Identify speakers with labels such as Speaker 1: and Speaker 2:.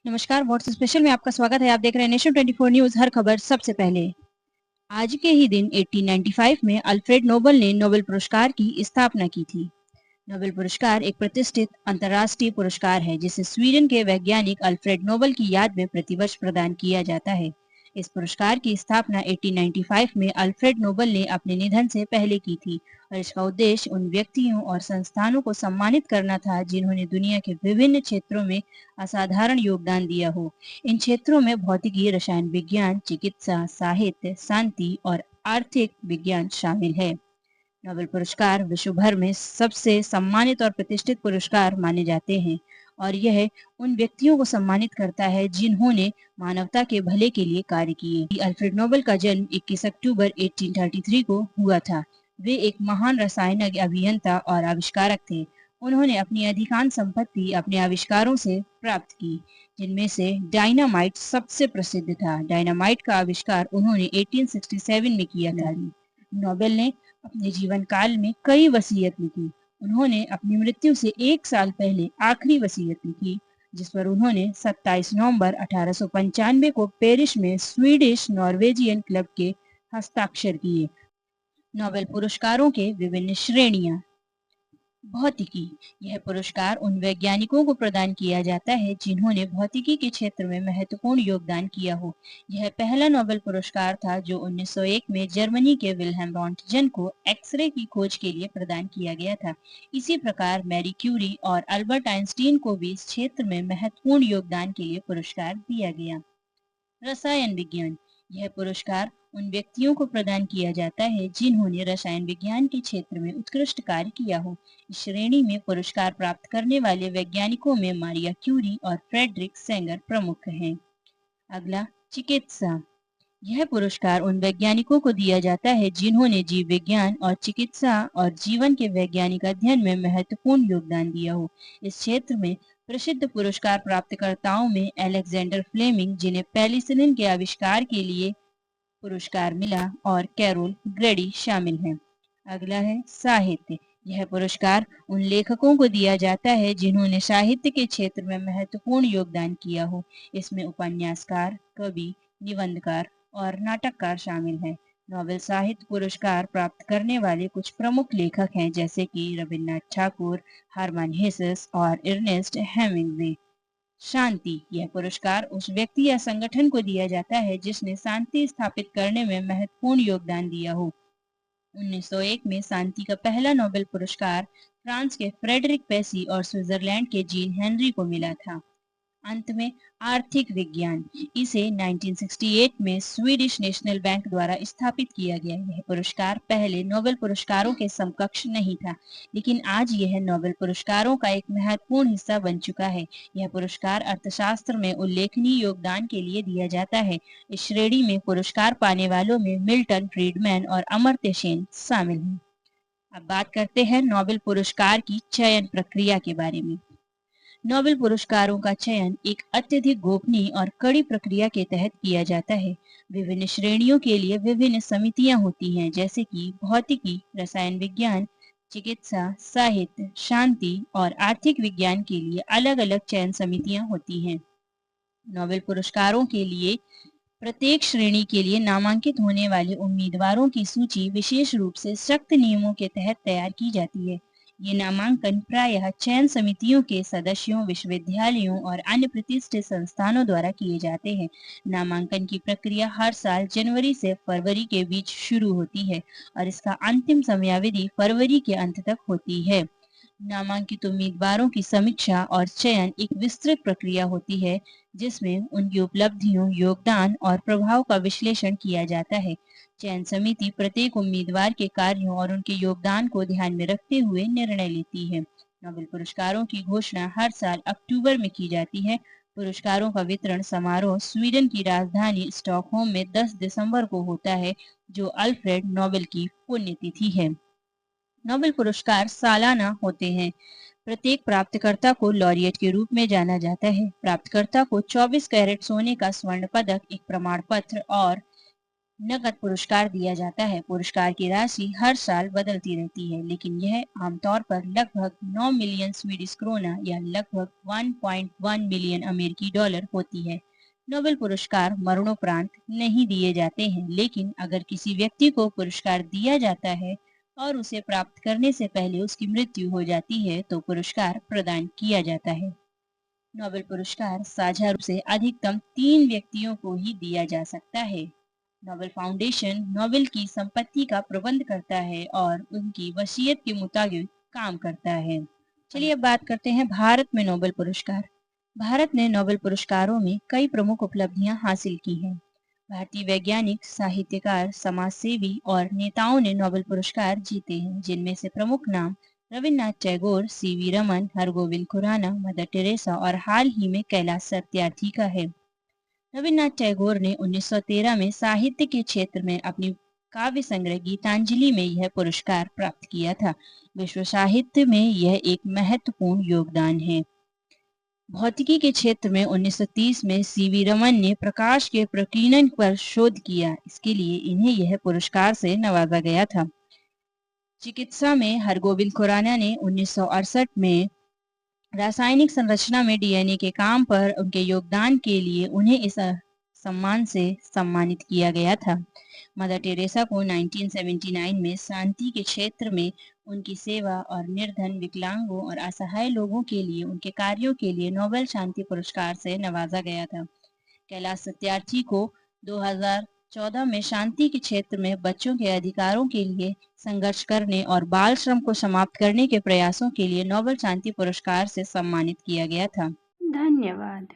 Speaker 1: नमस्कार, what's special में आपका स्वागत है। आप देख रहे हैं नेशन 24 न्यूज, हर खबर सबसे पहले। आज के ही दिन 1895 में अल्फ्रेड नोबल ने नोबेल पुरस्कार की स्थापना की थी। नोबेल पुरस्कार एक प्रतिष्ठित अंतर्राष्ट्रीय पुरस्कार है जिसे स्वीडन के वैज्ञानिक अल्फ्रेड नोबल की याद में प्रतिवर्ष प्रदान किया जाता है। इस पुरस्कार की स्थापना 1895 में अल्फ्रेड नोबल ने अपने निधन से पहले की थी और इसका उद्देश्य उन व्यक्तियों और संस्थानों को सम्मानित करना था जिन्होंने दुनिया के विभिन्न क्षेत्रों में असाधारण योगदान दिया हो। इन क्षेत्रों में भौतिकी, रसायन विज्ञान, चिकित्सा, साहित्य, शांति और आर्थिक विज्ञान शामिल है। नोबेल पुरस्कार विश्व भर में सबसे सम्मानित और प्रतिष्ठित पुरस्कार माने जाते हैं और यह उन व्यक्तियों को सम्मानित करता है जिन्होंने मानवता के भले के लिए कार्य किए। अल्फ्रेड नोबेल का जन्म 21 अक्टूबर 1833 को हुआ था। वे एक महान रसायन अभियंता और आविष्कारक थे। उन्होंने अपनी अधिकांश संपत्ति अपने आविष्कारों से प्राप्त की, जिनमें से डायनामाइट सबसे प्रसिद्ध था। डायनामाइट का आविष्कार उन्होंने 1867 में किया था। नोबेल ने अपने जीवन काल में कई वसीयत लिखी। उन्होंने अपनी मृत्यु से 1 साल पहले आखिरी वसीयत लिखी, जिस पर उन्होंने 27 नवंबर 1895 को पेरिस में स्वीडिश नॉर्वेजियन क्लब के हस्ताक्षर किए। नोबेल पुरस्कारों के विभिन्न श्रेणियां। भौतिकी, यह पुरस्कार उन वैज्ञानिकों को प्रदान किया जाता है जिन्होंने भौतिकी के क्षेत्र में महत्वपूर्ण योगदान किया हो। यह पहला नोबेल पुरस्कार था जो 1901 में जर्मनी के विल्हेम रॉन्टजन को एक्सरे की खोज के लिए प्रदान किया गया था। इसी प्रकार मैरी क्यूरी और अल्बर्ट आइंस्टीन को भी इस क्षेत्र में महत्वपूर्ण योगदान के लिए पुरस्कार दिया गया। रसायन विज्ञान, यह पुरस्कार उन व्यक्तियों को प्रदान किया जाता है जिन्होंने रसायन विज्ञान के क्षेत्र में उत्कृष्ट कार्य किया हो। इस श्रेणी में पुरस्कार प्राप्त करने वाले वैज्ञानिकों में मारिया क्यूरी और फ्रेडरिक सेंगर प्रमुख हैं। अगला, चिकित्सा। यह पुरस्कार उन वैज्ञानिकों को दिया जाता है जिन्होंने जीव विज्ञान और चिकित्सा और जीवन के वैज्ञानिक अध्ययन में महत्वपूर्ण योगदान दिया हो। इस क्षेत्र में प्रसिद्ध पुरस्कार प्राप्तकर्ताओं में अलेक्जेंडर फ्लेमिंग, जिन्हें पेनिसिलिन के आविष्कार के लिए पुरस्कार मिला, और कैरोल ग्रेडी शामिल हैं। अगला है साहित्य। यह पुरस्कार उन लेखकों को दिया जाता है जिन्होंने साहित्य के क्षेत्र में महत्वपूर्ण योगदान किया हो। इसमें उपन्यासकार, कवि, निबंधकार और नाटककार शामिल हैं। नोबेल साहित्य पुरस्कार प्राप्त करने वाले कुछ प्रमुख लेखक हैं, जैसे कि रविन्द्रनाथ ठाकुर, हरमन हेसेस और अर्नेस्ट हेमिंग्वे। शांति, यह पुरस्कार उस व्यक्ति या संगठन को दिया जाता है जिसने शांति स्थापित करने में महत्वपूर्ण योगदान दिया हो। 1901 में शांति का पहला नोबेल पुरस्कार फ्रांस के फ्रेडरिक पेसी और स्विट्जरलैंड के जीन हेनरी को मिला था। अंत में आर्थिक विज्ञान, इसे 1968 में स्वीडिश नेशनल बैंक द्वारा स्थापित किया गया। यह पुरस्कार पहले नोबेल पुरस्कारों के समकक्ष नहीं था, लेकिन आज यह नोबेल पुरस्कारों का एक महत्वपूर्ण हिस्सा बन चुका है। यह पुरस्कार अर्थशास्त्र में उल्लेखनीय योगदान के लिए दिया जाता है। इस श्रेणी में पुरस्कार पाने वालों में मिल्टन फ्रीडमैन और अमर्त्य सेन शामिल हैं। अब बात करते हैं नोबेल पुरस्कार की चयन प्रक्रिया के बारे में। नोबेल पुरस्कारों का चयन एक अत्यधिक गोपनीय और कड़ी प्रक्रिया के तहत किया जाता है। विभिन्न श्रेणियों के लिए विभिन्न समितियां होती हैं, जैसे कि भौतिकी, रसायन विज्ञान, चिकित्सा, साहित्य, शांति और आर्थिक विज्ञान के लिए अलग-अलग चयन समितियां होती हैं। नोबेल पुरस्कारों के लिए प्रत्येक श्रेणी के लिए नामांकित होने वाले उम्मीदवारों की सूची विशेष रूप से सख्त नियमों के तहत तैयार की जाती है। ये नामांकन प्रायः चयन समितियों के सदस्यों, विश्वविद्यालयों और अन्य प्रतिष्ठित संस्थानों द्वारा किए जाते हैं। नामांकन की प्रक्रिया हर साल जनवरी से फरवरी के बीच शुरू होती है और इसका अंतिम समयावधि फरवरी के अंत तक होती है। नामांकित उम्मीदवारों की समीक्षा और चयन एक विस्तृत प्रक्रिया होती है, जिसमें उनकी उपलब्धियों, योगदान और प्रभाव का विश्लेषण किया जाता है। चयन समिति प्रत्येक उम्मीदवार के कार्यों और उनके योगदान को ध्यान में रखते हुए निर्णय लेती है। नोबेल पुरस्कारों की घोषणा हर साल अक्टूबर में की जाती है। पुरस्कारों का वितरण समारोह स्वीडन की राजधानी स्टॉकहोम में 10 दिसंबर को होता है, जो अल्फ्रेड नोबेल की पुण्यतिथि है। नोबेल पुरस्कार सालाना होते हैं। प्रत्येक प्राप्तकर्ता को लॉरिएट के रूप में जाना जाता है। प्राप्तकर्ता को 24 कैरेट सोने का स्वर्ण पदक, एक प्रमाण पत्र और नकद पुरस्कार दिया जाता है। पुरस्कार की राशि हर साल बदलती रहती है, लेकिन यह आमतौर पर लगभग 9 मिलियन स्वीडिश क्रोना या लगभग 1.1 मिलियन अमेरिकी डॉलर होती है। नोबेल पुरस्कार मरणोपरांत नहीं दिए जाते हैं, लेकिन अगर किसी व्यक्ति को पुरस्कार दिया जाता है और उसे प्राप्त करने से पहले उसकी मृत्यु हो जाती है, तो पुरस्कार प्रदान किया जाता है। नोबेल पुरस्कार साझा रूप से अधिकतम 3 व्यक्तियों को ही दिया जा सकता है। नोबेल फाउंडेशन नोबेल की संपत्ति का प्रबंध करता है और उनकी वसीयत के मुताबिक काम करता है। चलिए अब बात करते हैं भारत में नोबेल पुरस्कार। भारत ने नोबेल पुरस्कारों में कई प्रमुख उपलब्धियां हासिल की हैं। भारतीय वैज्ञानिक, साहित्यकार, समाजसेवी और नेताओं ने नोबेल पुरस्कार जीते हैं, जिनमें से प्रमुख नाम Rabindranath Tagore, C V Raman, Hargobind Khorana, Mother Teresa और हाल ही में कैलाश सत्यार्थी का है। रविन्द्रनाथ टैगोर ने 1913 में साहित्य के क्षेत्र में अपनी काव्य संग्रह गीतांजलि में यह पुरस्कार प्राप्त किया था। विश्व साहित्य में यह एक महत्वपूर्ण योगदान है। भौतिकी के क्षेत्र में 1930 में सीवी रमन ने प्रकाश के प्रकीर्णन पर शोध किया। इसके लिए इन्हें यह पुरस्कार से नवाजा गया था। चिकित्सा में हरगोविंद खुराना ने 1968 में रासायनिक संरचना में डीएनए के काम पर उनके योगदान के लिए उन्हें इस सम्मान से सम्मानित किया गया था। मदर टेरेसा को 1979 में शांति के क्षेत्र में उनकी सेवा और निर्धन, विकलांगों और असहाय लोगों के लिए उनके कार्यों के लिए नोबेल शांति पुरस्कार से नवाजा गया था। कैलाश सत्यार्थी को 2014 में शांति के क्षेत्र में बच्चों के अधिकारों के लिए संघर्ष करने और बाल श्रम को समाप्त करने के प्रयासों के लिए नोबेल शांति पुरस्कार से सम्मानित किया गया था।
Speaker 2: धन्यवाद।